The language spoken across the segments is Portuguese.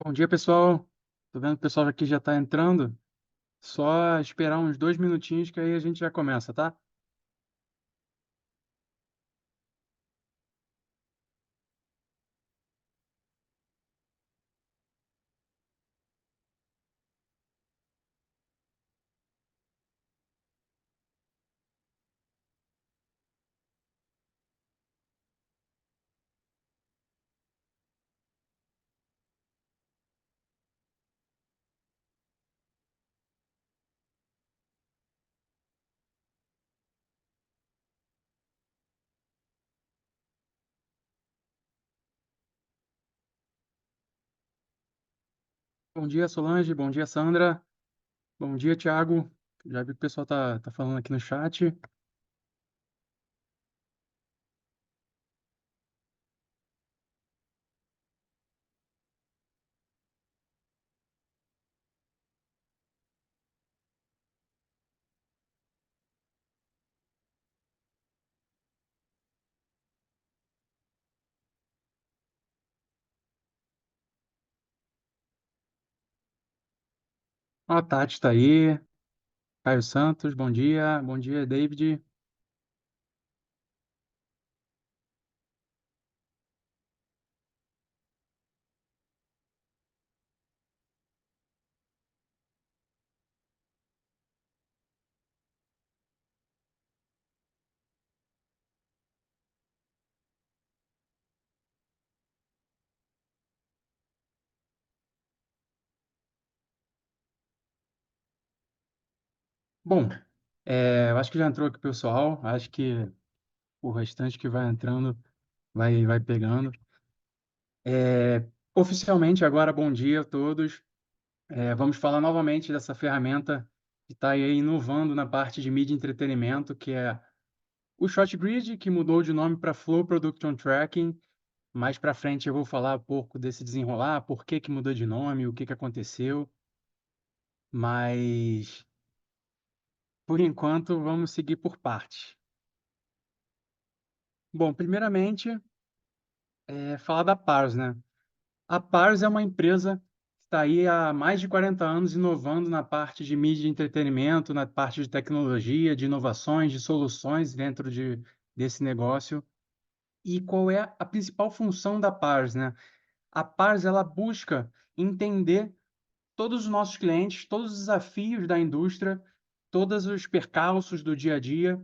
Bom dia, pessoal. Tô vendo que o pessoal aqui já está entrando. Só esperar uns 2 minutinhos que aí a gente já começa, tá? Bom dia, Solange. Bom dia, Sandra. Bom dia, Thiago. Já vi que o pessoal tá falando aqui no chat. Ó, a Tati tá aí. Caio Santos, bom dia. Bom dia, David. Bom, eu acho que já entrou aqui o pessoal. Acho que o restante que vai entrando vai pegando. Oficialmente, agora, bom dia a todos. Vamos falar novamente dessa ferramenta que está aí inovando na parte de mídia e entretenimento, que é o ShotGrid, que mudou de nome para Flow Production Tracking. Mais para frente eu vou falar um pouco desse desenrolar, por que que mudou de nome, o que que aconteceu. Mas, por enquanto, vamos seguir por partes. Bom, primeiramente, falar da Pars, né? A Pars é uma empresa que está aí há mais de 40 anos inovando na parte de mídia e entretenimento, na parte de tecnologia, de inovações, de soluções desse negócio. E qual é a principal função da Pars, né? A Pars ela busca entender todos os nossos clientes, todos os desafios da indústria, todos os percalços do dia a dia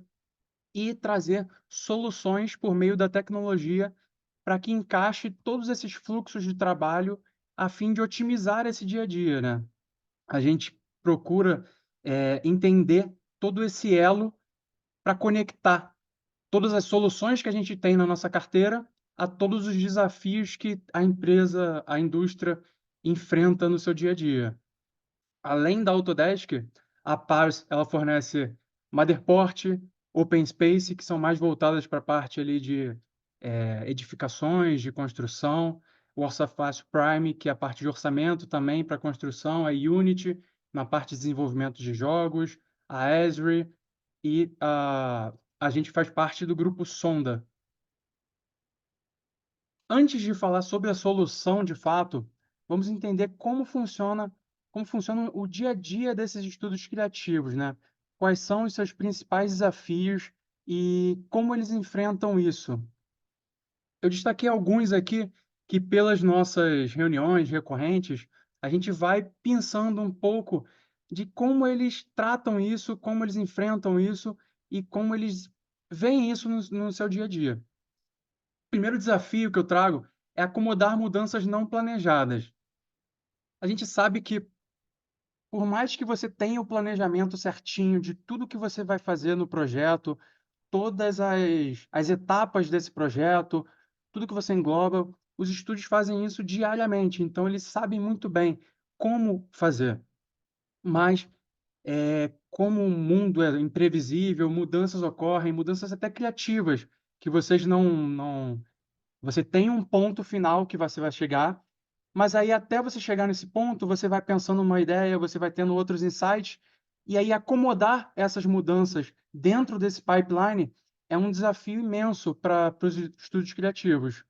e trazer soluções por meio da tecnologia para que encaixe todos esses fluxos de trabalho a fim de otimizar esse dia a dia, né? A gente procura entender todo esse elo para conectar todas as soluções que a gente tem na nossa carteira a todos os desafios que a empresa, a indústria enfrenta no seu dia a dia. Além da Autodesk, a Pars ela fornece Matterport, OpenSpace, que são mais voltadas para a parte ali de edificações, de construção, o Orçafácil Prime, que é a parte de orçamento também para construção, a Unity, na parte de desenvolvimento de jogos, a Esri e a gente faz parte do grupo Sonda. Antes de falar sobre a solução de fato, vamos entender como funciona o dia a dia desses estudos criativos, né? Quais são os seus principais desafios e como eles enfrentam isso. Eu destaquei alguns aqui que, pelas nossas reuniões recorrentes, a gente vai pensando um pouco de como eles tratam isso, como eles enfrentam isso e como eles veem isso no seu dia a dia. O primeiro desafio que eu trago é acomodar mudanças não planejadas. A gente sabe que, por mais que você tenha o planejamento certinho de tudo que você vai fazer no projeto, todas as etapas desse projeto, tudo que você engloba, os estúdios fazem isso diariamente, então eles sabem muito bem como fazer. Mas, como o mundo é imprevisível, mudanças ocorrem, mudanças até criativas, que vocês não você tem um ponto final que você vai chegar, mas aí até você chegar nesse ponto, você vai pensando uma ideia, você vai tendo outros insights, e aí acomodar essas mudanças dentro desse pipeline é um desafio imenso para os estúdios criativos.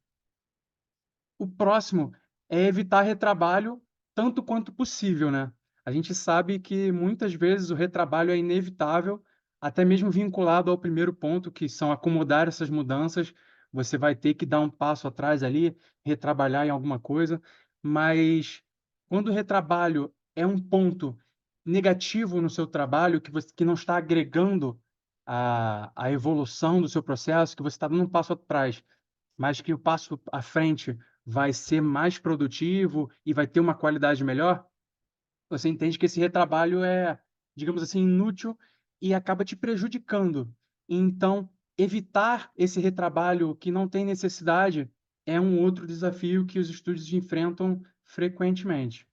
O próximo é evitar retrabalho tanto quanto possível, né. A gente sabe que muitas vezes o retrabalho é inevitável, até mesmo vinculado ao primeiro ponto, que são acomodar essas mudanças, você vai ter que dar um passo atrás ali, retrabalhar em alguma coisa, mas quando o retrabalho é um ponto negativo no seu trabalho, que não está agregando a evolução do seu processo, que você está dando um passo atrás, mas que o passo à frente vai ser mais produtivo e vai ter uma qualidade melhor, você entende que esse retrabalho é, digamos assim, inútil e acaba te prejudicando. Então, evitar esse retrabalho que não tem necessidade é um outro desafio que os estúdios enfrentam frequentemente.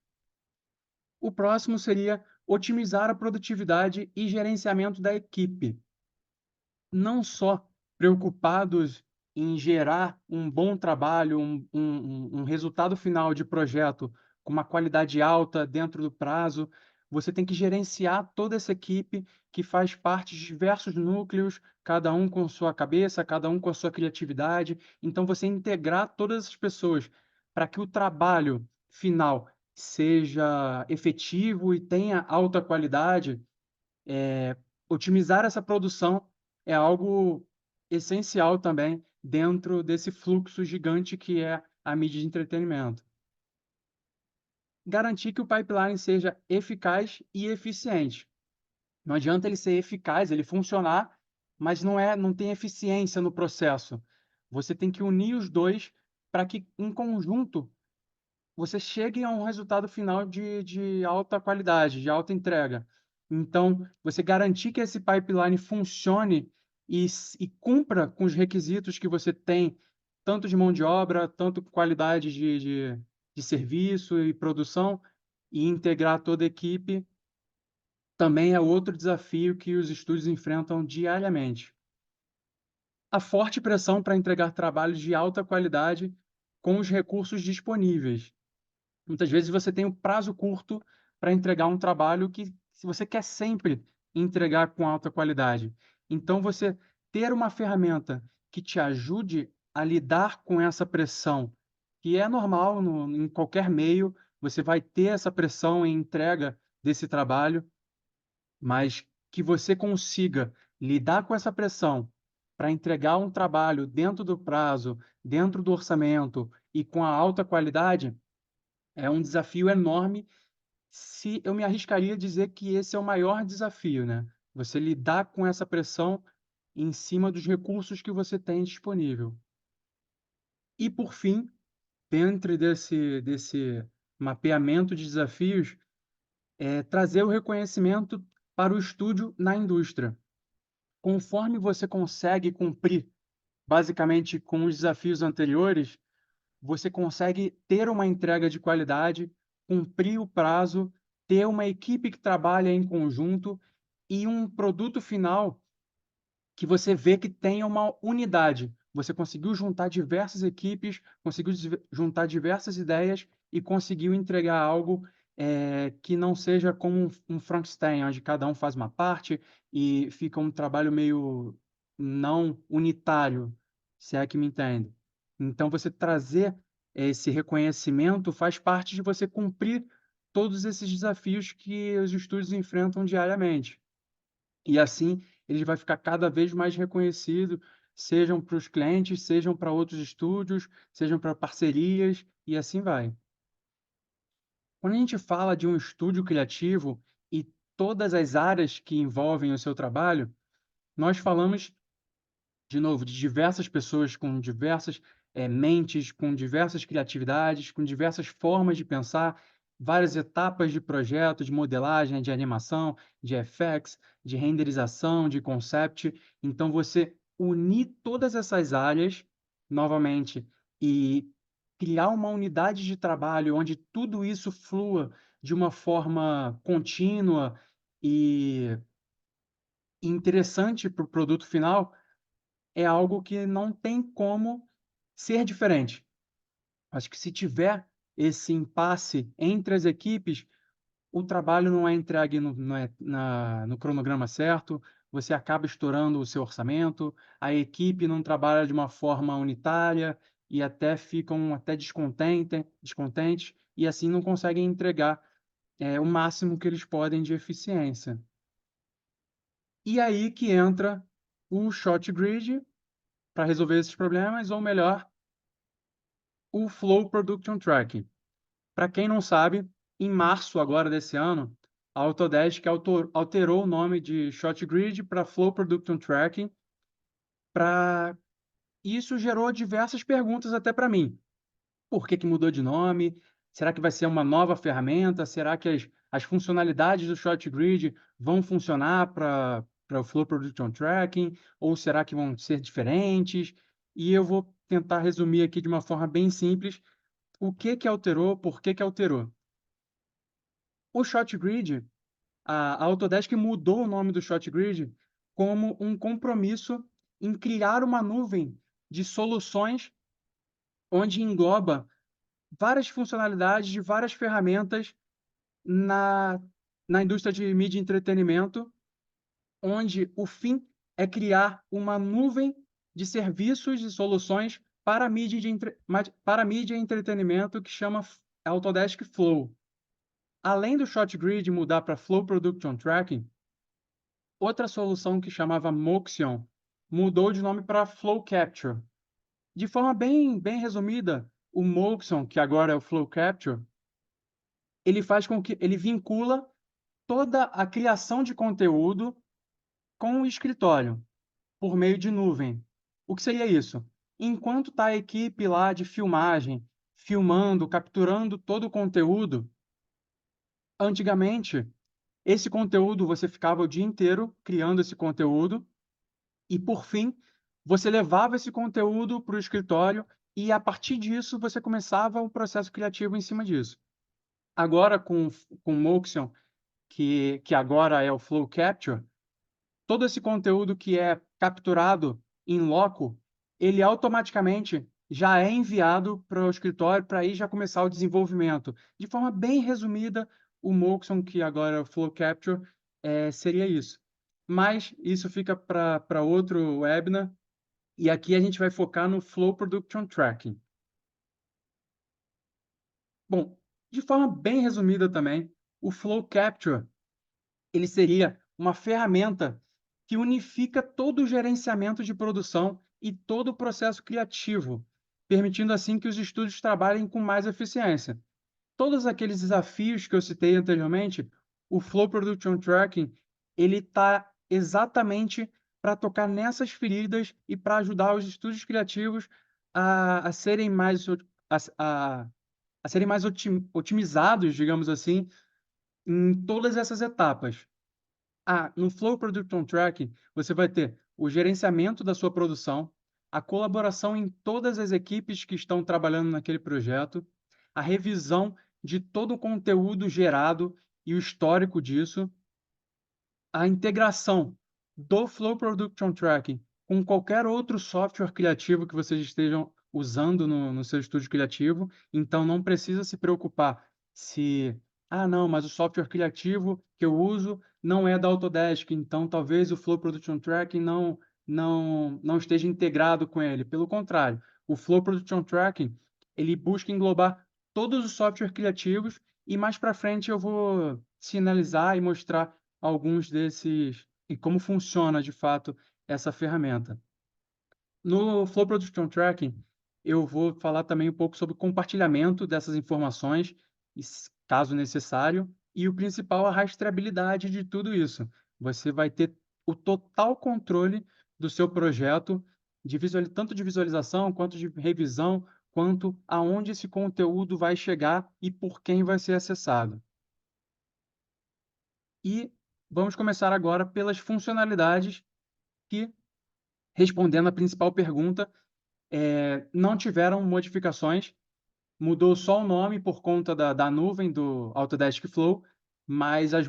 O próximo seria otimizar a produtividade e gerenciamento da equipe, não só preocupados em gerar um bom trabalho, um resultado final de projeto com uma qualidade alta dentro do prazo, você tem que gerenciar toda essa equipe que faz parte de diversos núcleos, cada um com sua cabeça, cada um com a sua criatividade. Então, você integrar todas as pessoas para que o trabalho final seja efetivo e tenha alta qualidade, otimizar essa produção é algo essencial também dentro desse fluxo gigante que é a mídia de entretenimento. Garantir que o pipeline seja eficaz e eficiente. Não adianta ele ser eficaz, ele funcionar, mas não tem eficiência no processo. Você tem que unir os 2 para que, em conjunto, você chegue a um resultado final de alta qualidade, de alta entrega. Então, você garantir que esse pipeline funcione e cumpra com os requisitos que você tem, tanto de mão de obra, tanto qualidade de serviço e produção, e integrar toda a equipe, também é outro desafio que os estúdios enfrentam diariamente. A forte pressão para entregar trabalhos de alta qualidade com os recursos disponíveis. Muitas vezes você tem um prazo curto para entregar um trabalho que se você quer sempre entregar com alta qualidade. Então você ter uma ferramenta que te ajude a lidar com essa pressão, que é normal em qualquer meio, você vai ter essa pressão em entrega desse trabalho, mas que você consiga lidar com essa pressão para entregar um trabalho dentro do prazo, dentro do orçamento e com a alta qualidade, é um desafio enorme. Se eu me arriscaria a dizer que esse é o maior desafio, né? Você lidar com essa pressão em cima dos recursos que você tem disponível. E por fim, dentro desse mapeamento de desafios, trazer o reconhecimento para o estúdio na indústria. Conforme você consegue cumprir basicamente com os desafios anteriores, você consegue ter uma entrega de qualidade, cumprir o prazo, ter uma equipe que trabalha em conjunto e um produto final que você vê que tem uma unidade. Você conseguiu juntar diversas equipes, conseguiu juntar diversas ideias e conseguiu entregar algo que não seja como um Frankenstein, onde cada um faz uma parte e fica um trabalho meio não unitário, se é que me entende. Então, você trazer esse reconhecimento faz parte de você cumprir todos esses desafios que os estúdios enfrentam diariamente. E assim, ele vai ficar cada vez mais reconhecido, sejam para os clientes, sejam para outros estúdios, sejam para parcerias, e assim vai. Quando a gente fala de um estúdio criativo e todas as áreas que envolvem o seu trabalho, nós falamos, de novo, de diversas pessoas com diversas, mentes, com diversas criatividades, com diversas formas de pensar, várias etapas de projeto, de modelagem, de animação, de effects, de renderização, de concept. Então você unir todas essas áreas, novamente, e criar uma unidade de trabalho onde tudo isso flua de uma forma contínua e interessante para o produto final, é algo que não tem como ser diferente. Acho que se tiver esse impasse entre as equipes, o trabalho não é entregue no cronograma certo, você acaba estourando o seu orçamento, a equipe não trabalha de uma forma unitária e até ficam até descontentes e assim não conseguem entregar o máximo que eles podem de eficiência. E aí que entra o Short Grid para resolver esses problemas, ou melhor, o Flow Production Tracking. Para quem não sabe, em março agora desse ano, a Autodesk alterou o nome de Short Grid para Flow Production Tracking. Pra... Isso gerou diversas perguntas até para mim. Por que que mudou de nome? Será que vai ser uma nova ferramenta? Será que as funcionalidades do Short Grid vão funcionar para o Flow Production Tracking? Ou será que vão ser diferentes? E eu vou tentar resumir aqui de uma forma bem simples o que que alterou, por que que alterou. O Short Grid, a Autodesk mudou o nome do Short Grid como um compromisso em criar uma nuvem de soluções onde engloba várias funcionalidades de várias ferramentas na, na indústria de mídia e entretenimento, onde o fim é criar uma nuvem de serviços e soluções para para mídia e entretenimento que chama Autodesk Flow. Além do Short Grid mudar para Flow Production Tracking, outra solução que chamava Moxion mudou de nome para Flow Capture. De forma bem resumida, o Moxion, que agora é o Flow Capture, ele faz com que ele vincula toda a criação de conteúdo com o escritório, por meio de nuvem. O que seria isso? Enquanto está a equipe lá de filmagem, filmando, capturando todo o conteúdo, antigamente, esse conteúdo você ficava o dia inteiro criando esse conteúdo e, por fim, você levava esse conteúdo para o escritório e, a partir disso, você começava o processo criativo em cima disso. Agora, com o Moxion, que agora é o Flow Capture, todo esse conteúdo que é capturado em loco, ele automaticamente já é enviado para o escritório para aí já começar o desenvolvimento. De forma bem resumida, o Moxion, que agora é o Flow Capture, seria isso. Mas isso fica para outro webinar, e aqui a gente vai focar no Flow Production Tracking. Bom, de forma bem resumida também, o Flow Capture ele seria uma ferramenta que unifica todo o gerenciamento de produção e todo o processo criativo, permitindo assim que os estúdios trabalhem com mais eficiência. Todos aqueles desafios que eu citei anteriormente, o Flow Production Tracking, ele está exatamente para tocar nessas feridas e para ajudar os estúdios criativos a serem mais, a, a serem mais otimizados, digamos assim, em todas essas etapas. No Flow Production Tracking, você vai ter o gerenciamento da sua produção, a colaboração em todas as equipes que estão trabalhando naquele projeto, a revisão de todo o conteúdo gerado e o histórico disso, a integração do Flow Production Tracking com qualquer outro software criativo que vocês estejam usando no seu estúdio criativo. Então, não precisa se preocupar se, não, mas o software criativo que eu uso não é da Autodesk, então talvez o Flow Production Tracking não esteja integrado com ele. Pelo contrário, o Flow Production Tracking, ele busca englobar todos os softwares criativos e mais para frente eu vou sinalizar e mostrar alguns desses e como funciona de fato essa ferramenta. No Flow Production Tracking, eu vou falar também um pouco sobre o compartilhamento dessas informações, caso necessário, e o principal, a rastreabilidade de tudo isso. Você vai ter o total controle do seu projeto, tanto de visualização, quanto de revisão, quanto aonde esse conteúdo vai chegar e por quem vai ser acessado. E vamos começar agora pelas funcionalidades que, respondendo à principal pergunta, não tiveram modificações, mudou só o nome por conta da nuvem do Autodesk Flow, mas as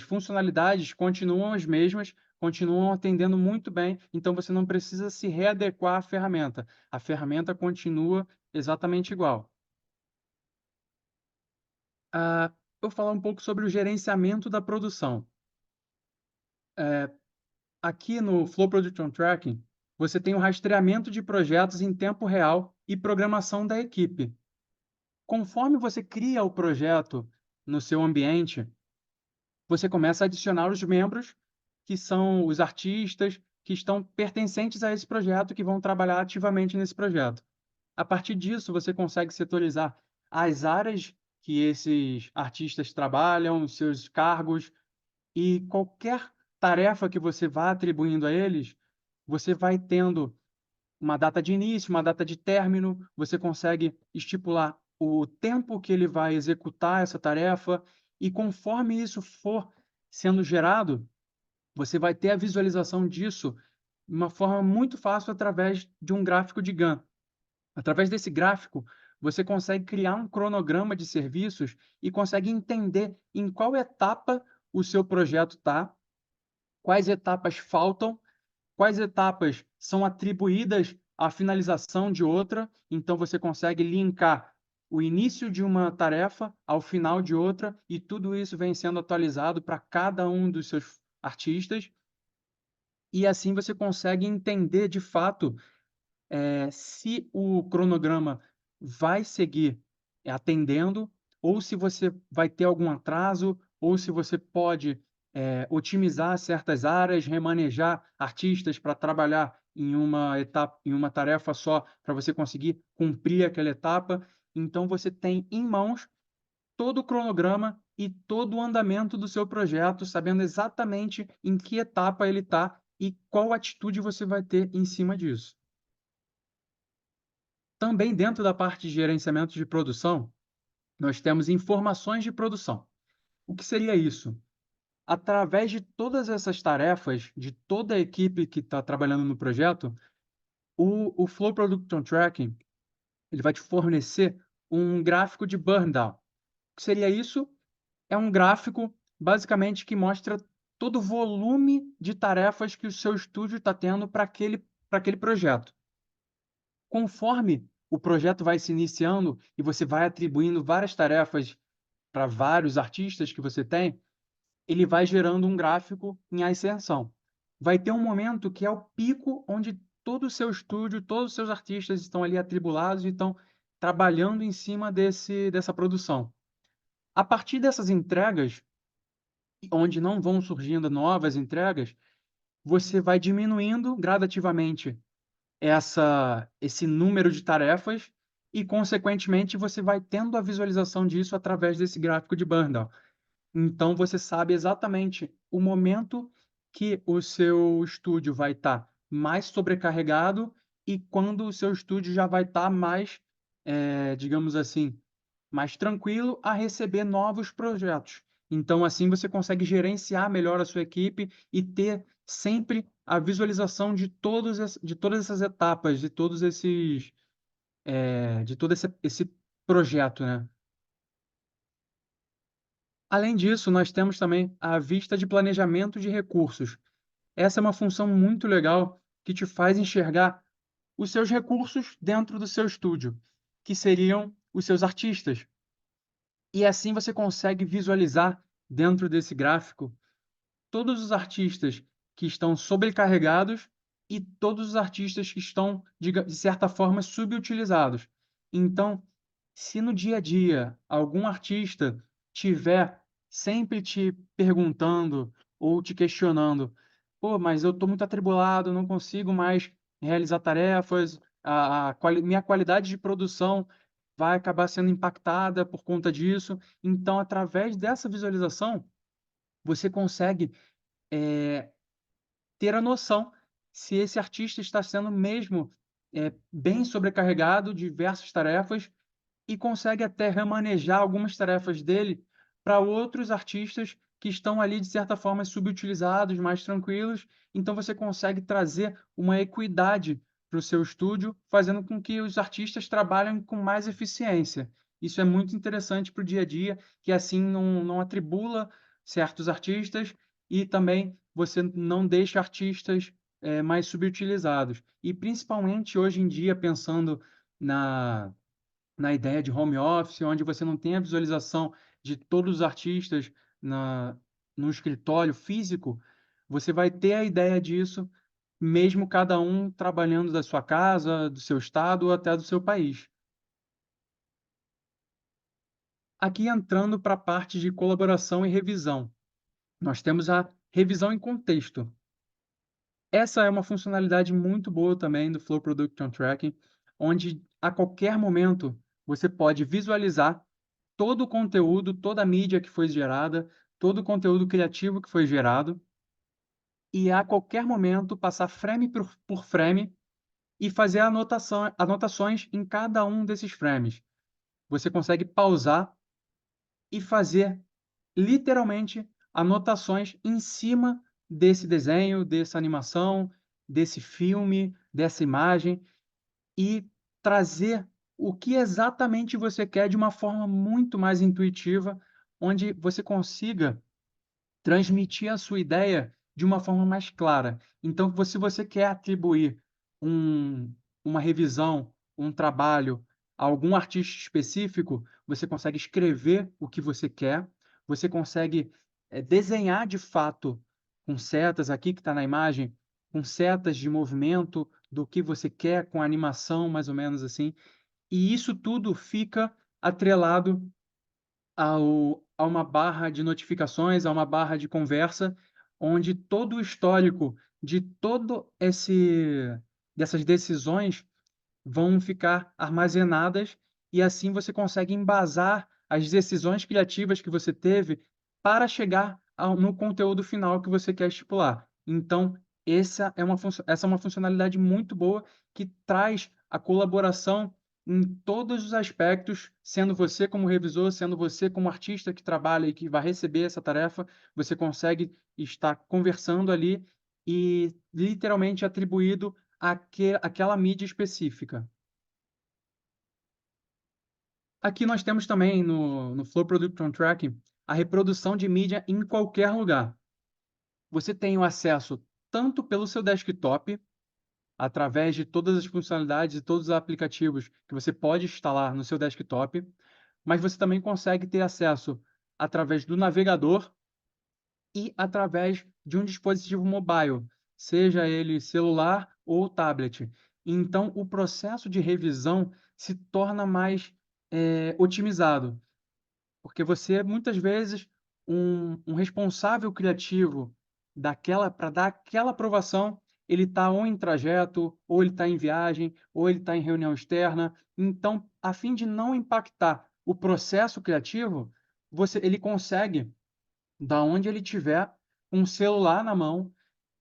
funcionalidades continuam as mesmas, continuam atendendo muito bem, então você não precisa se readequar à ferramenta. A ferramenta continua exatamente igual. Eu vou falar um pouco sobre o gerenciamento da produção. Aqui no Flow Production Tracking, você tem o rastreamento de projetos em tempo real e programação da equipe. Conforme você cria o projeto no seu ambiente, você começa a adicionar os membros, que são os artistas que estão pertencentes a esse projeto, que vão trabalhar ativamente nesse projeto. A partir disso, você consegue setorizar as áreas que esses artistas trabalham, os seus cargos, e qualquer tarefa que você vá atribuindo a eles, você vai tendo uma data de início, uma data de término, você consegue estipular o tempo que ele vai executar essa tarefa, e conforme isso for sendo gerado, você vai ter a visualização disso de uma forma muito fácil através de um gráfico de Gantt. Através desse gráfico, você consegue criar um cronograma de serviços e consegue entender em qual etapa o seu projeto está, quais etapas faltam, quais etapas são atribuídas à finalização de outra. Então, você consegue linkar o início de uma tarefa ao final de outra, e tudo isso vem sendo atualizado para cada um dos seus artistas. E assim você consegue entender de fato se o cronograma vai seguir atendendo, ou se você vai ter algum atraso, ou se você pode otimizar certas áreas, remanejar artistas para trabalhar em uma etapa, em uma tarefa só, para você conseguir cumprir aquela etapa. Então você tem em mãos todo o cronograma e todo o andamento do seu projeto, sabendo exatamente em que etapa ele está e qual atitude você vai ter em cima disso. Também dentro da parte de gerenciamento de produção, nós temos informações de produção. O que seria isso? Através de todas essas tarefas, de toda a equipe que está trabalhando no projeto, o Flow Production Tracking ele vai te fornecer um gráfico de burn down. O que seria isso? É um gráfico, basicamente, que mostra todo o volume de tarefas que o seu estúdio está tendo para aquele projeto. Conforme o projeto vai se iniciando e você vai atribuindo várias tarefas para vários artistas que você tem, ele vai gerando um gráfico em ascensão. Vai ter um momento que é o pico onde todo o seu estúdio, todos os seus artistas estão ali atribulados e estão trabalhando em cima dessa produção. A partir dessas entregas, onde não vão surgindo novas entregas, você vai diminuindo gradativamente esse número de tarefas e, consequentemente, você vai tendo a visualização disso através desse gráfico de Burndown. Então, você sabe exatamente o momento que o seu estúdio vai estar mais sobrecarregado e quando o seu estúdio já vai estar mais, digamos assim, mais tranquilo a receber novos projetos. Então, assim, você consegue gerenciar melhor a sua equipe e ter sempre a visualização de todas essas etapas, de todo esse projeto, né? Além disso, nós temos também a vista de planejamento de recursos. Essa é uma função muito legal que te faz enxergar os seus recursos dentro do seu estúdio, que seriam os seus artistas. E assim você consegue visualizar dentro desse gráfico todos os artistas que estão sobrecarregados e todos os artistas que estão, de certa forma, subutilizados. Então, se no dia a dia algum artista tiver sempre te perguntando ou te questionando, pô, mas eu estou muito atribulado, não consigo mais realizar tarefas, minha qualidade de produção vai acabar sendo impactada por conta disso. Então, através dessa visualização, você consegue ter a noção se esse artista está sendo mesmo bem sobrecarregado de diversas tarefas e consegue até remanejar algumas tarefas dele para outros artistas que estão ali, de certa forma, subutilizados, mais tranquilos. Então, você consegue trazer uma equidade para o seu estúdio, fazendo com que os artistas trabalhem com mais eficiência. Isso é muito interessante para o dia a dia, que assim não atribula certos artistas e também você não deixa artistas mais subutilizados. E principalmente hoje em dia, pensando na ideia de home office, onde você não tem a visualização de todos os artistas no escritório físico, você vai ter a ideia disso mesmo cada um trabalhando da sua casa, do seu estado ou até do seu país. Aqui entrando para a parte de colaboração e revisão, nós temos a revisão em contexto. Essa é uma funcionalidade muito boa também do Flow Production Tracking, onde a qualquer momento você pode visualizar todo o conteúdo, toda a mídia que foi gerada, todo o conteúdo criativo que foi gerado, e a qualquer momento passar frame por frame e fazer anotações em cada um desses frames. Você consegue pausar e fazer literalmente anotações em cima desse desenho, dessa animação, desse filme, dessa imagem e trazer o que exatamente você quer de uma forma muito mais intuitiva, onde você consiga transmitir a sua ideia de uma forma mais clara. Então, se você quer atribuir um uma revisão, um trabalho a algum artista específico, você consegue escrever o que você quer, você consegue, desenhar de fato com setas aqui que está na imagem, com setas de movimento do que você quer, com animação mais ou menos assim, e isso tudo fica atrelado a uma barra de notificações, a uma barra de conversa, onde todo o histórico de todo esse dessas decisões vão ficar armazenadas e assim você consegue embasar as decisões criativas que você teve para chegar no conteúdo final que você quer estipular. Então, essa é uma funcionalidade muito boa que traz a colaboração em todos os aspectos, sendo você como revisor, sendo você como artista que trabalha e que vai receber essa tarefa, você consegue estar conversando ali e literalmente atribuído àquela mídia específica. Aqui nós temos também no Flow Production Tracking a reprodução de mídia em qualquer lugar. Você tem o acesso tanto pelo seu desktop, através de todas as funcionalidades e todos os aplicativos que você pode instalar no seu desktop, mas você também consegue ter acesso através do navegador e através de um dispositivo mobile, seja ele celular ou tablet. Então, o processo de revisão se torna mais otimizado. Porque você, muitas vezes, um responsável criativo daquela para dar aquela aprovação, ele está ou em trajeto, ou ele está em viagem, ou ele está em reunião externa. Então, a fim de não impactar o processo criativo, ele consegue, da onde ele estiver, um celular na mão,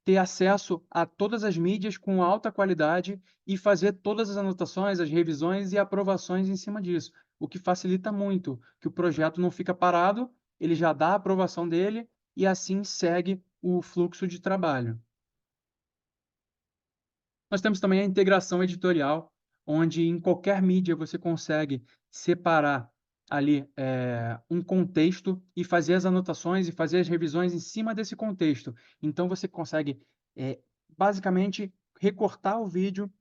ter acesso a todas as mídias com alta qualidade e fazer todas as anotações, as revisões e aprovações em cima disso, o que facilita muito, que o projeto não fica parado, ele já dá a aprovação dele e assim segue o fluxo de trabalho. Nós temos também a integração editorial, onde em qualquer mídia você consegue separar ali um contexto e fazer as anotações e fazer as revisões em cima desse contexto. Então você consegue eh, basicamente recortar o vídeo,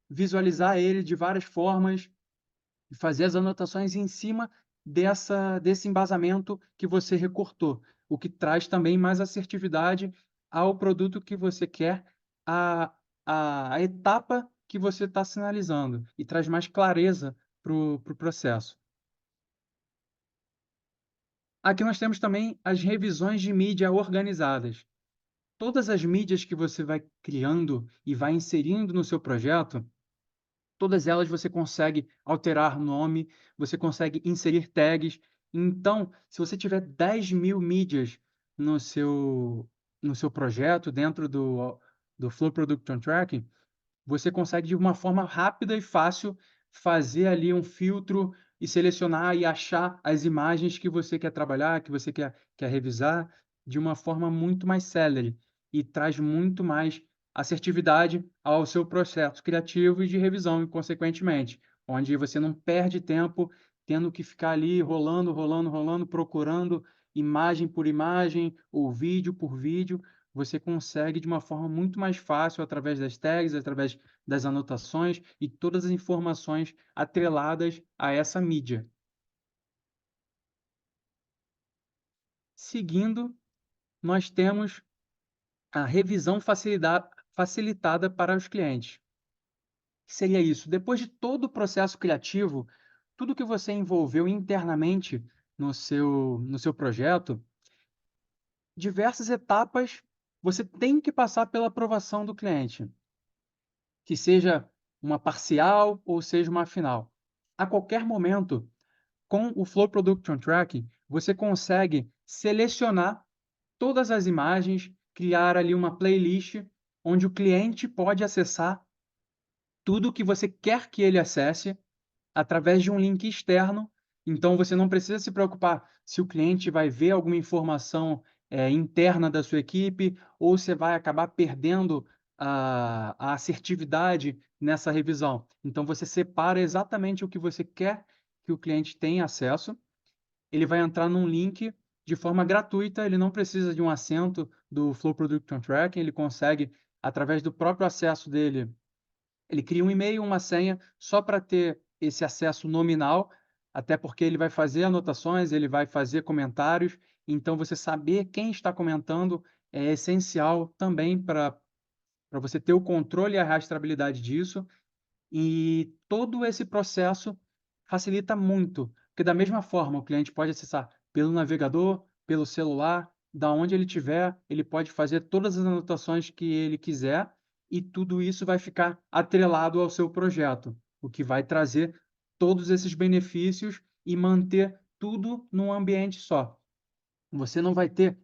visualizar ele de várias formas e fazer as anotações em cima desse embasamento que você recortou, o que traz também mais assertividade ao produto que você quer, a, a etapa que você está sinalizando, e traz mais clareza para o processo. Aqui nós temos também as revisões de mídia organizadas. Todas as mídias que você vai criando e vai inserindo no seu projeto, todas elas você consegue alterar nome, você consegue inserir tags. Então, se você tiver 10.000 mídias no seu, no seu projeto, dentro do Flow Production Tracking, você consegue, de uma forma rápida e fácil, fazer ali um filtro e selecionar e achar as imagens que você quer trabalhar, que você quer revisar, de uma forma muito mais célere e traz muito mais assertividade ao seu processo criativo e de revisão, consequentemente, onde você não perde tempo tendo que ficar ali rolando, rolando, rolando, procurando imagem por imagem ou vídeo por vídeo. Você consegue de uma forma muito mais fácil, através das tags, através das anotações e todas as informações atreladas a essa mídia. Seguindo, nós temos a revisão facilitada para os clientes. Que seria isso? Depois de todo o processo criativo, tudo que você envolveu internamente no seu projeto, diversas etapas você tem que passar pela aprovação do cliente, que seja uma parcial ou seja uma final. A qualquer momento, com o Flow Production Tracking, você consegue selecionar todas as imagens, criar ali uma playlist onde o cliente pode acessar tudo o que você quer que ele acesse através de um link externo. Então, você não precisa se preocupar se o cliente vai ver alguma informação interna da sua equipe ou se vai acabar perdendo a assertividade nessa revisão. Então, você separa exatamente o que você quer que o cliente tenha acesso. Ele vai entrar num link de forma gratuita, ele não precisa de um assento do Flow Production Tracking, ele consegue, através do próprio acesso dele, ele cria um e-mail, uma senha, só para ter esse acesso nominal, até porque ele vai fazer anotações, ele vai fazer comentários, então você saber quem está comentando é essencial também para você ter o controle e a rastreabilidade disso. E todo esse processo facilita muito, porque da mesma forma o cliente pode acessar pelo navegador, pelo celular, da onde ele estiver, ele pode fazer todas as anotações que ele quiser e tudo isso vai ficar atrelado ao seu projeto, o que vai trazer todos esses benefícios e manter tudo num ambiente só. Você não vai ter,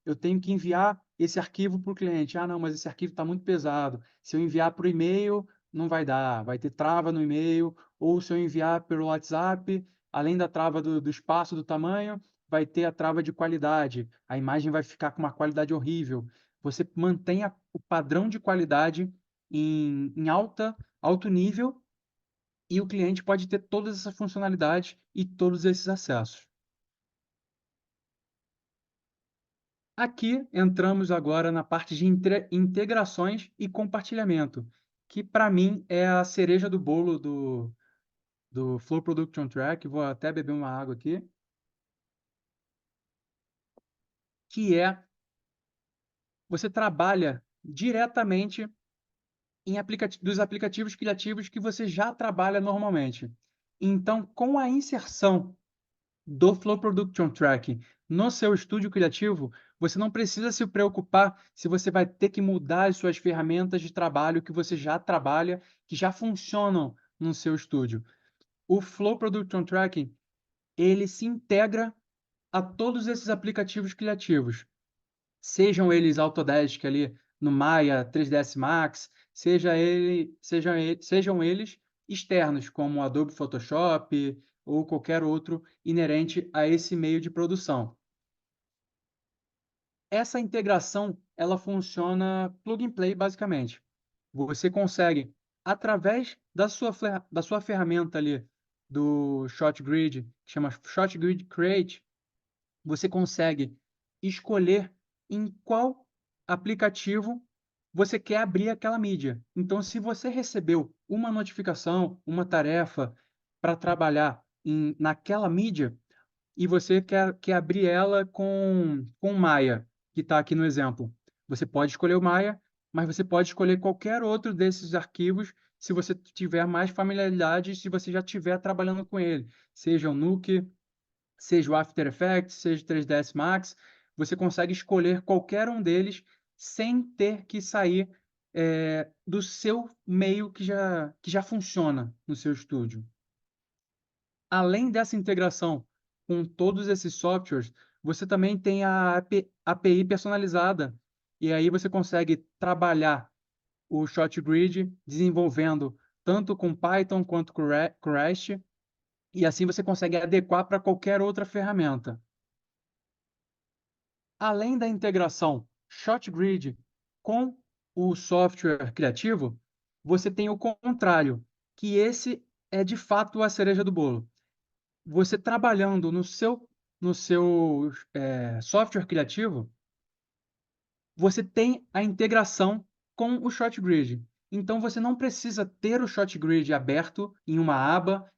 eu tenho que enviar esse arquivo para o cliente. Não, mas esse arquivo está muito pesado. Se eu enviar por e-mail, não vai dar, vai ter trava no e-mail. Ou se eu enviar pelo WhatsApp, além da trava do espaço, do tamanho, vai ter a trava de qualidade. A imagem vai ficar com uma qualidade horrível. Você mantém o padrão de qualidade em alto nível e o cliente pode ter todas essas funcionalidades e todos esses acessos. Aqui entramos agora na parte de integrações e compartilhamento, que para mim é a cereja do bolo do Flow Production Track. Vou até beber uma água aqui, que é você trabalha diretamente dos aplicativos criativos que você já trabalha normalmente. Então, com a inserção do Flow Production Tracking no seu estúdio criativo, você não precisa se preocupar se você vai ter que mudar as suas ferramentas de trabalho que você já trabalha, que já funcionam no seu estúdio. O Flow Production Tracking, ele se integra a todos esses aplicativos criativos, sejam eles Autodesk ali no Maya 3ds Max, sejam eles externos, como o Adobe Photoshop ou qualquer outro inerente a esse meio de produção. Essa integração, ela funciona plug and play, basicamente. Você consegue, através da sua ferramenta ali, do ShotGrid, que chama ShotGrid Create, você consegue escolher em qual aplicativo você quer abrir aquela mídia. Então, se você recebeu uma notificação, uma tarefa para trabalhar naquela mídia e você quer abrir ela com Maya, que está aqui no exemplo, você pode escolher o Maya, mas você pode escolher qualquer outro desses arquivos se você tiver mais familiaridade, se você já estiver trabalhando com ele, seja o Nuke, seja o After Effects, seja o 3ds Max, você consegue escolher qualquer um deles sem ter que sair do seu meio que já funciona no seu estúdio. Além dessa integração com todos esses softwares, você também tem a API personalizada. E aí você consegue trabalhar o ShotGrid desenvolvendo tanto com Python quanto com Rest, e assim você consegue adequar para qualquer outra ferramenta. Além da integração ShotGrid com o software criativo, você tem o contrário, que esse é de fato a cereja do bolo. Você trabalhando no seu software criativo, você tem a integração com o ShotGrid. Então, você não precisa ter o ShotGrid aberto em uma aba,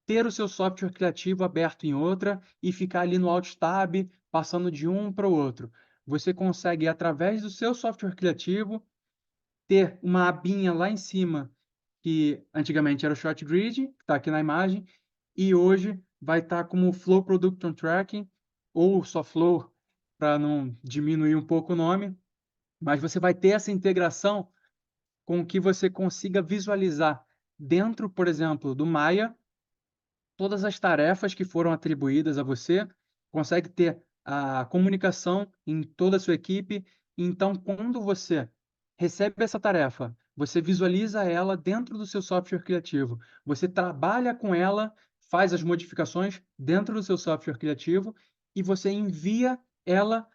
ter o seu software criativo aberto em outra e ficar ali no Alt Tab, passando de um para o outro. Você consegue, através do seu software criativo, ter uma abinha lá em cima, que antigamente era o Shot Grid, que está aqui na imagem, e hoje vai estar como Flow Production Tracking, ou só Flow, para não diminuir um pouco o nome, mas você vai ter essa integração com que você consiga visualizar dentro, por exemplo, do Maya, todas as tarefas que foram atribuídas a você, consegue ter a comunicação em toda a sua equipe. Então, quando você recebe essa tarefa, você visualiza ela dentro do seu software criativo, você trabalha com ela, faz as modificações dentro do seu software criativo e você envia ela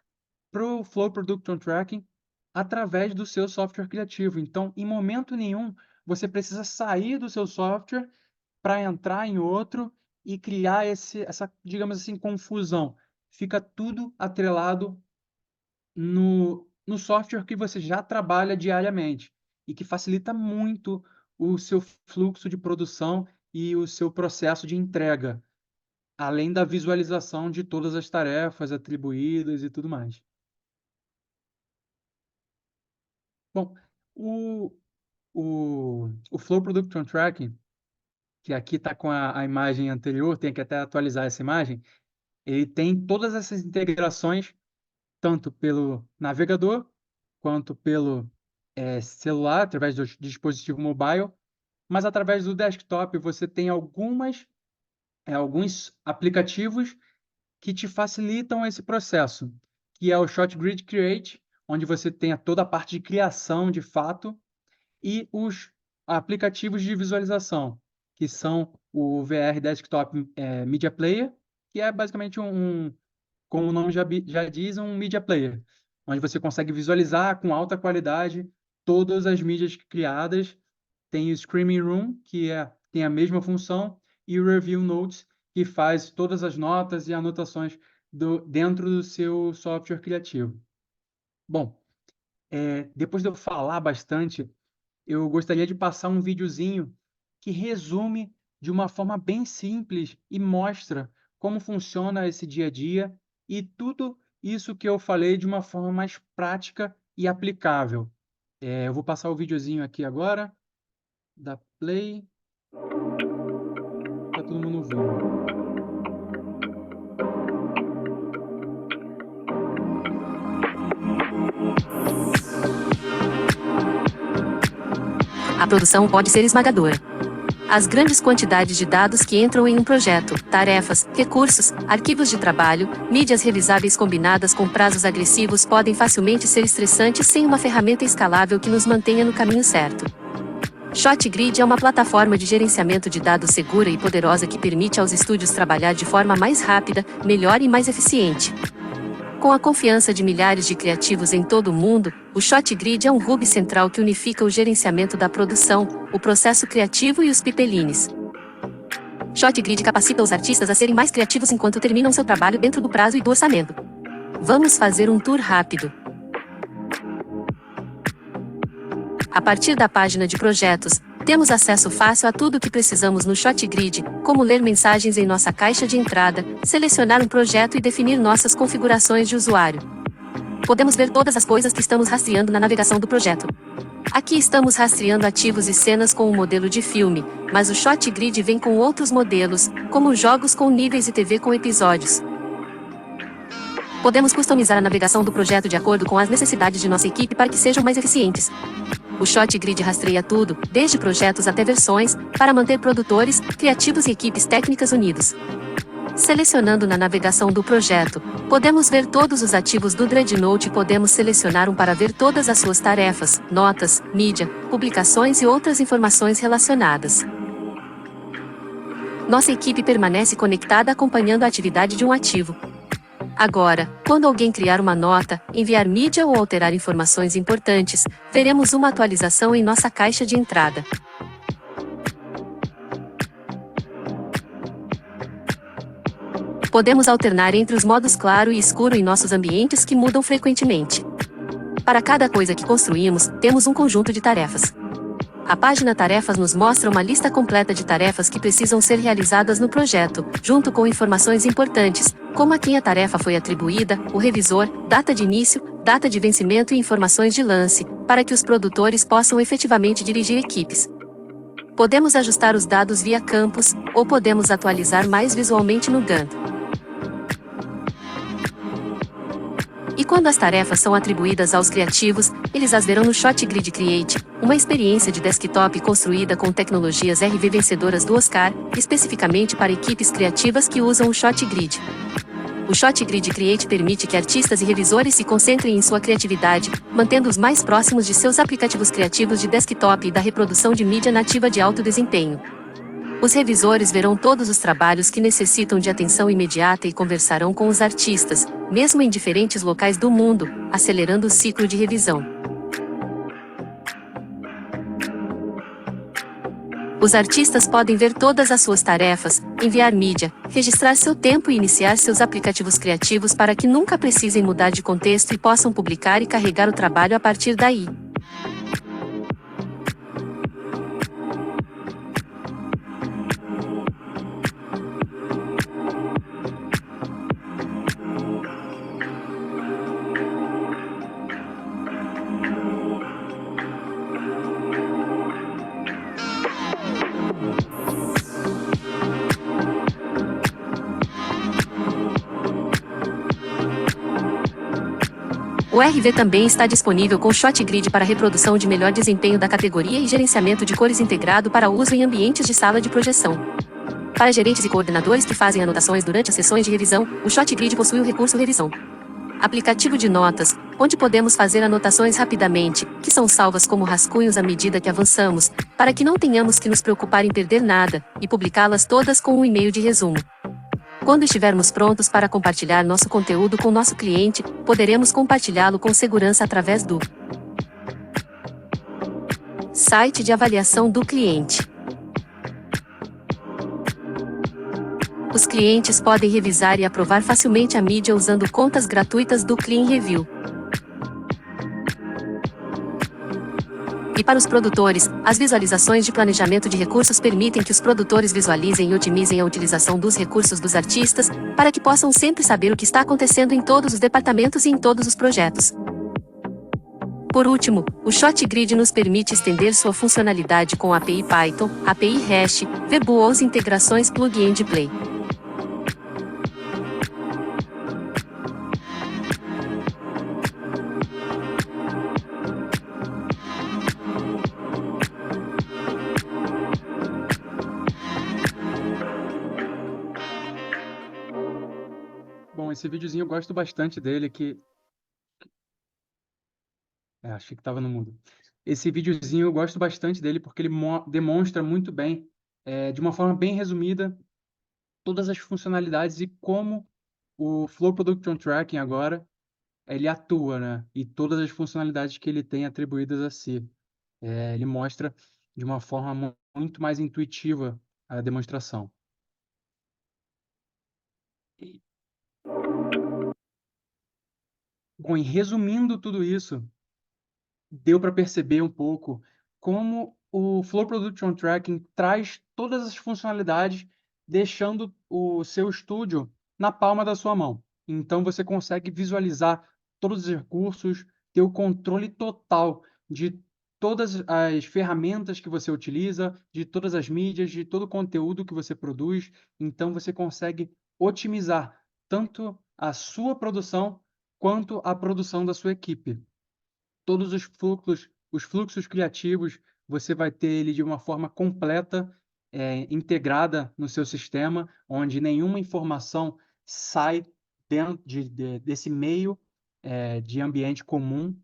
para o Flow Production Tracking através do seu software criativo. Então, em momento nenhum, você precisa sair do seu software para entrar em outro e criar essa, digamos assim, confusão. Fica tudo atrelado no software que você já trabalha diariamente e que facilita muito o seu fluxo de produção e o seu processo de entrega, além da visualização de todas as tarefas atribuídas e tudo mais. Bom, o, o Flow Production Tracking, que aqui está com a imagem anterior, tem que até atualizar essa imagem, ele tem todas essas integrações, tanto pelo navegador, quanto pelo celular, através do dispositivo mobile, mas através do desktop você tem alguns aplicativos que te facilitam esse processo, que é o ShotGrid Create, onde você tem toda a parte de criação de fato, e os aplicativos de visualização, que são o VR Desktop Media Player, que é basicamente como o nome já diz, um media player, onde você consegue visualizar com alta qualidade todas as mídias criadas. Tem o Screaming Room, que tem a mesma função, e o Review Notes, que faz todas as notas e anotações dentro do seu software criativo. Bom, depois de eu falar bastante, eu gostaria de passar um videozinho que resume de uma forma bem simples e mostra como funciona esse dia a dia e tudo isso que eu falei de uma forma mais prática e aplicável. Eu vou passar o videozinho aqui agora, da Play, para todo mundo ver. A produção pode ser esmagadora. As grandes quantidades de dados que entram em um projeto, tarefas, recursos, arquivos de trabalho, mídias revisáveis combinadas com prazos agressivos podem facilmente ser estressantes sem uma ferramenta escalável que nos mantenha no caminho certo. ShotGrid é uma plataforma de gerenciamento de dados segura e poderosa que permite aos estúdios trabalhar de forma mais rápida, melhor e mais eficiente. Com a confiança de milhares de criativos em todo o mundo, o ShotGrid é um hub central que unifica o gerenciamento da produção, o processo criativo e os pipelines. ShotGrid capacita os artistas a serem mais criativos enquanto terminam seu trabalho dentro do prazo e do orçamento. Vamos fazer um tour rápido. A partir da página de projetos, temos acesso fácil a tudo o que precisamos no ShotGrid, como ler mensagens em nossa caixa de entrada, selecionar um projeto e definir nossas configurações de usuário. Podemos ver todas as coisas que estamos rastreando na navegação do projeto. Aqui estamos rastreando ativos e cenas com um modelo de filme, mas o ShotGrid vem com outros modelos, como jogos com níveis e TV com episódios. Podemos customizar a navegação do projeto de acordo com as necessidades de nossa equipe para que sejam mais eficientes. O ShotGrid rastreia tudo, desde projetos até versões, para manter produtores, criativos e equipes técnicas unidos. Selecionando na navegação do projeto, podemos ver todos os ativos do Dreadnought e podemos selecionar um para ver todas as suas tarefas, notas, mídia, publicações e outras informações relacionadas. Nossa equipe permanece conectada acompanhando a atividade de um ativo. Agora, quando alguém criar uma nota, enviar mídia ou alterar informações importantes, veremos uma atualização em nossa caixa de entrada. Podemos alternar entre os modos claro e escuro em nossos ambientes que mudam frequentemente. Para cada coisa que construímos, temos um conjunto de tarefas. A página Tarefas nos mostra uma lista completa de tarefas que precisam ser realizadas no projeto, junto com informações importantes, como a quem a tarefa foi atribuída, o revisor, data de início, data de vencimento e informações de lance, para que os produtores possam efetivamente dirigir equipes. Podemos ajustar os dados via campos, ou podemos atualizar mais visualmente no Gantt. E quando as tarefas são atribuídas aos criativos, eles as verão no Shot Grid Create, uma experiência de desktop construída com tecnologias RV vencedoras do Oscar, especificamente para equipes criativas que usam o Shot Grid. O Shot Grid Create permite que artistas e revisores se concentrem em sua criatividade, mantendo-os mais próximos de seus aplicativos criativos de desktop e da reprodução de mídia nativa de alto desempenho. Os revisores verão todos os trabalhos que necessitam de atenção imediata e conversarão com os artistas, mesmo em diferentes locais do mundo, acelerando o ciclo de revisão. Os artistas podem ver todas as suas tarefas, enviar mídia, registrar seu tempo e iniciar seus aplicativos criativos para que nunca precisem mudar de contexto e possam publicar e carregar o trabalho a partir daí. O RV também está disponível com Shot Grid para reprodução de melhor desempenho da categoria e gerenciamento de cores integrado para uso em ambientes de sala de projeção. Para gerentes e coordenadores que fazem anotações durante as sessões de revisão, o Shot Grid possui o recurso Revisão. Aplicativo de notas, onde podemos fazer anotações rapidamente, que são salvas como rascunhos à medida que avançamos, para que não tenhamos que nos preocupar em perder nada, e publicá-las todas com um e-mail de resumo. Quando estivermos prontos para compartilhar nosso conteúdo com nosso cliente, poderemos compartilhá-lo com segurança através do site de avaliação do cliente. Os clientes podem revisar e aprovar facilmente a mídia usando contas gratuitas do Clean Review. E para os produtores, as visualizações de planejamento de recursos permitem que os produtores visualizem e otimizem a utilização dos recursos dos artistas, para que possam sempre saber o que está acontecendo em todos os departamentos e em todos os projetos. Por último, o Shot Grid nos permite estender sua funcionalidade com API Python, API Hash, Webu ou as integrações Plug and Play. Bom, esse videozinho eu gosto bastante dele, achei que estava no mudo. Esse videozinho eu gosto bastante dele porque ele demonstra muito bem, de uma forma bem resumida, todas as funcionalidades e como o Flow Production Tracking agora, ele atua, né? E todas as funcionalidades que ele tem atribuídas a si. Ele mostra de uma forma muito mais intuitiva a demonstração. Bom, e resumindo tudo isso, deu para perceber um pouco como o Flow Production Tracking traz todas as funcionalidades, deixando o seu estúdio na palma da sua mão. Então, você consegue visualizar todos os recursos, ter o controle total de todas as ferramentas que você utiliza, de todas as mídias, de todo o conteúdo que você produz. Então, você consegue otimizar tanto a sua produção quanto a produção da sua equipe. Todos os fluxos criativos, você vai ter ele de uma forma completa, integrada no seu sistema, onde nenhuma informação sai dentro desse meio, de ambiente comum.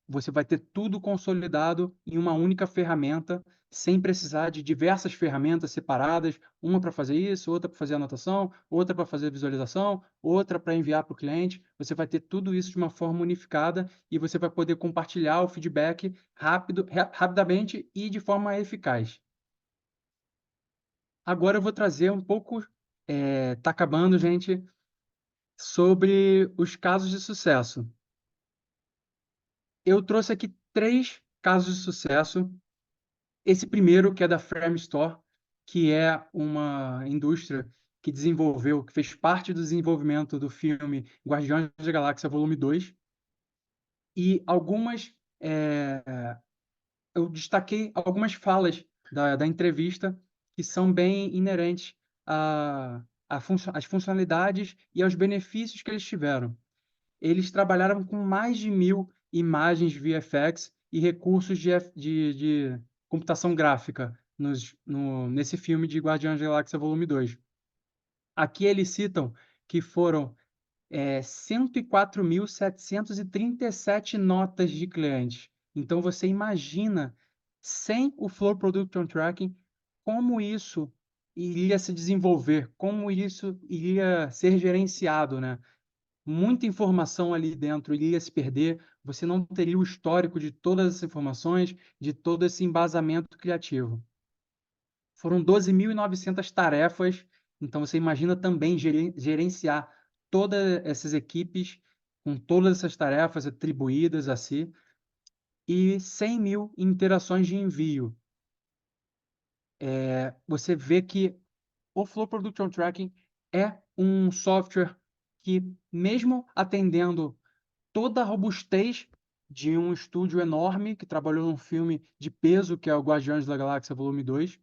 Você vai ter tudo consolidado em uma única ferramenta, sem precisar de diversas ferramentas separadas, uma para fazer isso, outra para fazer anotação, outra para fazer visualização, outra para enviar para o cliente. Você vai ter tudo isso de uma forma unificada e você vai poder compartilhar o feedback rapidamente e de forma eficaz. Agora eu vou trazer um pouco, tá acabando, gente, sobre os casos de sucesso. Eu trouxe aqui 3 casos de sucesso. Esse primeiro, que é da Framestore, que é uma indústria que fez parte do desenvolvimento do filme Guardiões da Galáxia Volume 2, e algumas eu destaquei algumas falas da entrevista que são bem inerentes às funcionalidades e aos benefícios que eles tiveram. Eles trabalharam com mais de 1.000 imagens VFX e recursos de computação gráfica nesse filme de Guardiões da Galáxia Volume 2. Aqui eles citam que foram 104.737 notas de clientes. Então, você imagina, sem o Flow Production Tracking, como isso iria se desenvolver, como isso iria ser gerenciado, né? Muita informação ali dentro iria se perder, você não teria o histórico de todas essas informações, de todo esse embasamento criativo. Foram 12.900 tarefas, então você imagina também gerenciar todas essas equipes com todas essas tarefas atribuídas a si e 100.000 interações de envio. Você vê que o Flow Production Tracking é um software que, mesmo atendendo toda a robustez de um estúdio enorme que trabalhou num filme de peso, que é o Guardiões da Galáxia Volume 2,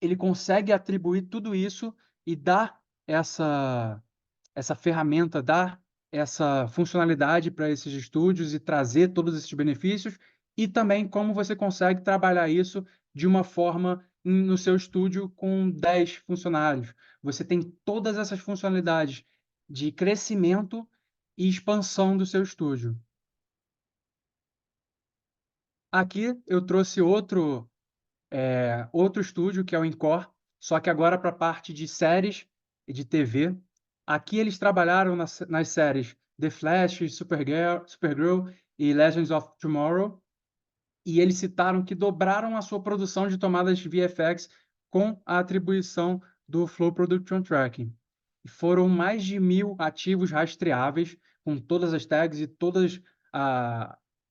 ele consegue atribuir tudo isso e dar essa ferramenta, dar essa funcionalidade para esses estúdios e trazer todos esses benefícios, e também como você consegue trabalhar isso de uma forma no seu estúdio com 10 funcionários. Você tem todas essas funcionalidades de crescimento e expansão do seu estúdio. Aqui eu trouxe outro estúdio, que é o Encore, só que agora para a parte de séries e de TV. Aqui eles trabalharam nas séries The Flash, Supergirl e Legends of Tomorrow, e eles citaram que dobraram a sua produção de tomadas de VFX com a atribuição do Flow Production Tracking. E foram mais de 1.000 ativos rastreáveis, com todas as tags e todos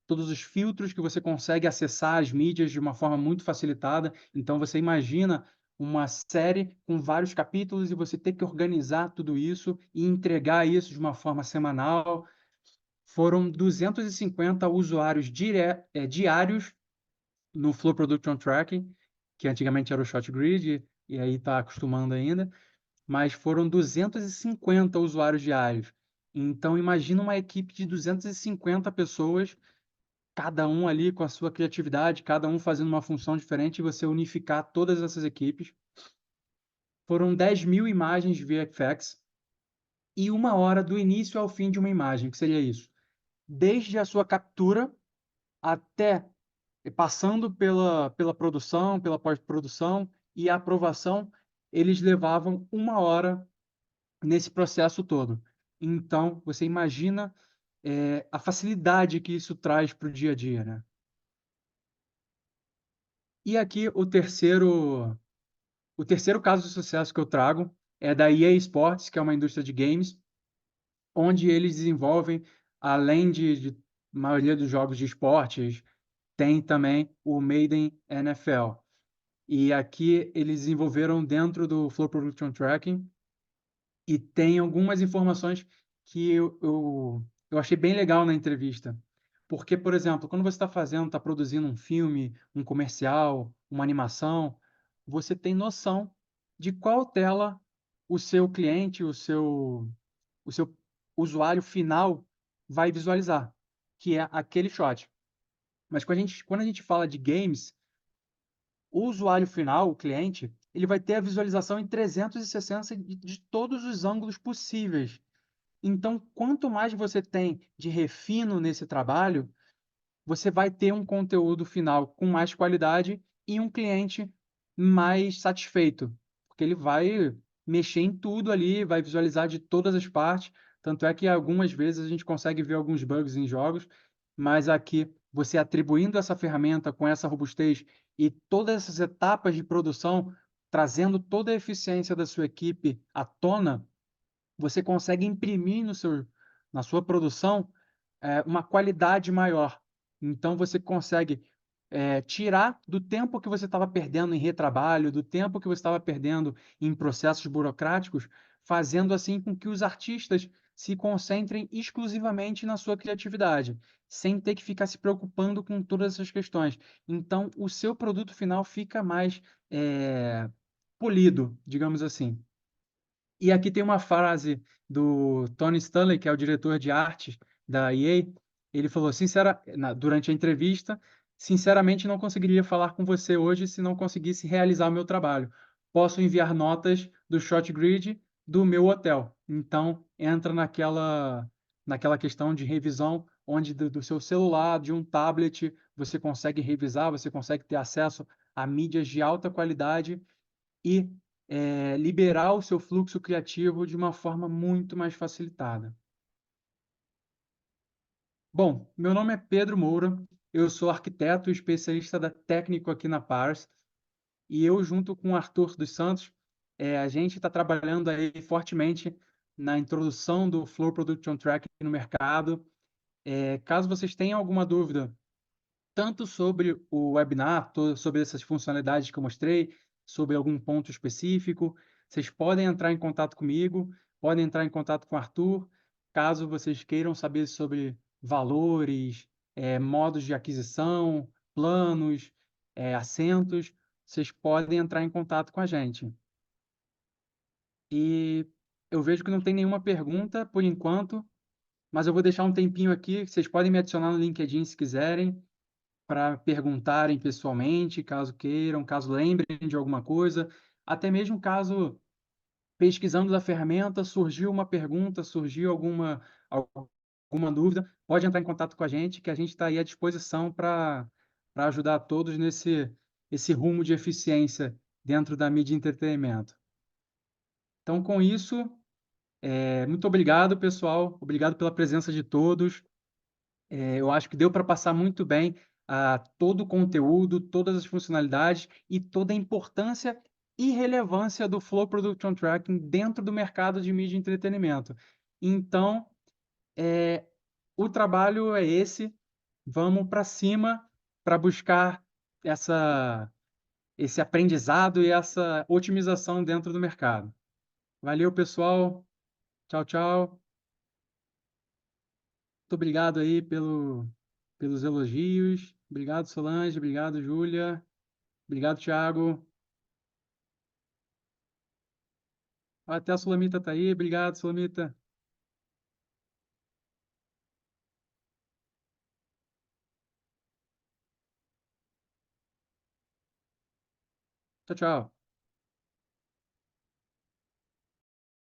os filtros que você consegue acessar as mídias de uma forma muito facilitada. Então, você imagina uma série com vários capítulos e você ter que organizar tudo isso e entregar isso de uma forma semanal. Foram 250 usuários diários no Flow Production Tracking, que antigamente era o ShotGrid, e aí está acostumando ainda, mas foram 250 usuários diários. Então, imagina uma equipe de 250 pessoas, cada um ali com a sua criatividade, cada um fazendo uma função diferente, e você unificar todas essas equipes. Foram 10.000 imagens de VFX e 1 hora do início ao fim de uma imagem. O que seria isso? Desde a sua captura até passando pela produção, pela pós-produção e a aprovação, eles levavam 1 hora nesse processo todo. Então, você imagina a facilidade que isso traz para o dia a dia, né? E aqui o terceiro caso de sucesso que eu trago é da EA Sports, que é uma indústria de games, onde eles desenvolvem, além de maioria dos jogos de esportes, tem também o Madden NFL. E aqui eles desenvolveram dentro do Flow Production Tracking e tem algumas informações que eu achei bem legal na entrevista. Porque, por exemplo, quando você está produzindo um filme, um comercial, uma animação, você tem noção de qual tela o seu cliente, o seu usuário final vai visualizar, que é aquele shot. Mas quando a gente fala de games, o usuário final, o cliente, ele vai ter a visualização em 360 de todos os ângulos possíveis. Então, quanto mais você tem de refino nesse trabalho, você vai ter um conteúdo final com mais qualidade e um cliente mais satisfeito, porque ele vai mexer em tudo ali, vai visualizar de todas as partes. Tanto é que algumas vezes a gente consegue ver alguns bugs em jogos, mas aqui você atribuindo essa ferramenta com essa robustez e todas essas etapas de produção, trazendo toda a eficiência da sua equipe à tona, você consegue imprimir na sua produção uma qualidade maior. Então, você consegue tirar do tempo que você estava perdendo em retrabalho, do tempo que você estava perdendo em processos burocráticos, fazendo assim com que os artistas se concentrem exclusivamente na sua criatividade, sem ter que ficar se preocupando com todas essas questões. Então, o seu produto final fica mais polido, digamos assim. E aqui tem uma frase do Tony Stanley, que é o diretor de arte da EA. Ele falou, durante a entrevista, sinceramente não conseguiria falar com você hoje se não conseguisse realizar o meu trabalho. Posso enviar notas do shot grid do meu hotel. Então, entra naquela questão de revisão, onde do seu celular, de um tablet, você consegue revisar, você consegue ter acesso a mídias de alta qualidade e liberar o seu fluxo criativo de uma forma muito mais facilitada. Bom, meu nome é Pedro Moura, eu sou arquiteto e especialista da técnico aqui na Pars, e eu, junto com o Arthur dos Santos, a gente está trabalhando aí fortemente na introdução do Flow Production Tracking no mercado. Caso vocês tenham alguma dúvida tanto sobre o webinar, sobre essas funcionalidades que eu mostrei, sobre algum ponto específico. Vocês podem entrar em contato comigo, podem entrar em contato com o Arthur, caso vocês queiram saber sobre valores, modos de aquisição, planos, assentos, vocês podem entrar em contato com a gente. E eu vejo que não tem nenhuma pergunta por enquanto, mas eu vou deixar um tempinho aqui. Vocês podem me adicionar no LinkedIn se quiserem para perguntarem pessoalmente, caso queiram, caso lembrem de alguma coisa, até mesmo caso pesquisando da ferramenta surgiu uma pergunta, surgiu alguma dúvida, pode entrar em contato com a gente, que a gente está aí à disposição para ajudar todos nesse esse rumo de eficiência dentro da mídia e entretenimento. Então, com isso, muito obrigado, pessoal. Obrigado pela presença de todos. Eu acho que deu para passar muito bem todo o conteúdo, todas as funcionalidades e toda a importância e relevância do Flow Production Tracking dentro do mercado de mídia e entretenimento. Então, o trabalho é esse. Vamos para cima para buscar esse aprendizado e essa otimização dentro do mercado. Valeu, pessoal. Tchau, tchau. Muito obrigado aí pelos elogios. Obrigado, Solange. Obrigado, Júlia. Obrigado, Thiago. Até a Sulamita tá aí. Obrigado, Sulamita. Tchau, tchau.